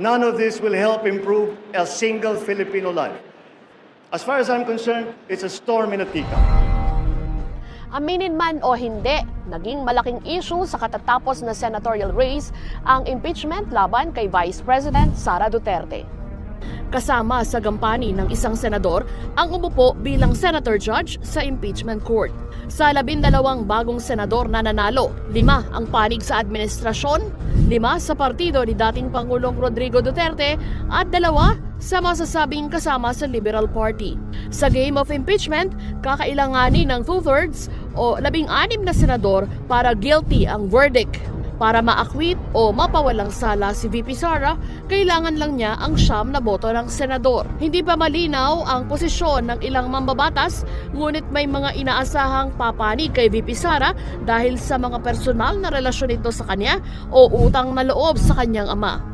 none of this will help improve a single Filipino life. As far as I'm concerned, it's a storm in a teacup. Aminin man o hindi, naging malaking issue sa katatapos na senatorial race ang impeachment laban kay Vice President Sara Duterte. Kasama sa gampani ng isang senador ang umupo bilang senator judge sa impeachment court. Sa 12 bagong senador na nanalo, 5 ang panig sa administrasyon, 5 sa partido ni dating Pangulong Rodrigo Duterte at 2 sa masasabing kasama sa Liberal Party. Sa game of impeachment, kakailanganin ng 2/3 o 16 na senador para guilty ang verdict. Para ma-acquit o mapawalang sala si VP Sara, kailangan lang niya ang 9 na boto ng senador. Hindi pa malinaw ang posisyon ng ilang mambabatas, ngunit may mga inaasahang papanig kay VP Sara dahil sa mga personal na relasyon nito sa kanya o utang na loob sa kanyang ama.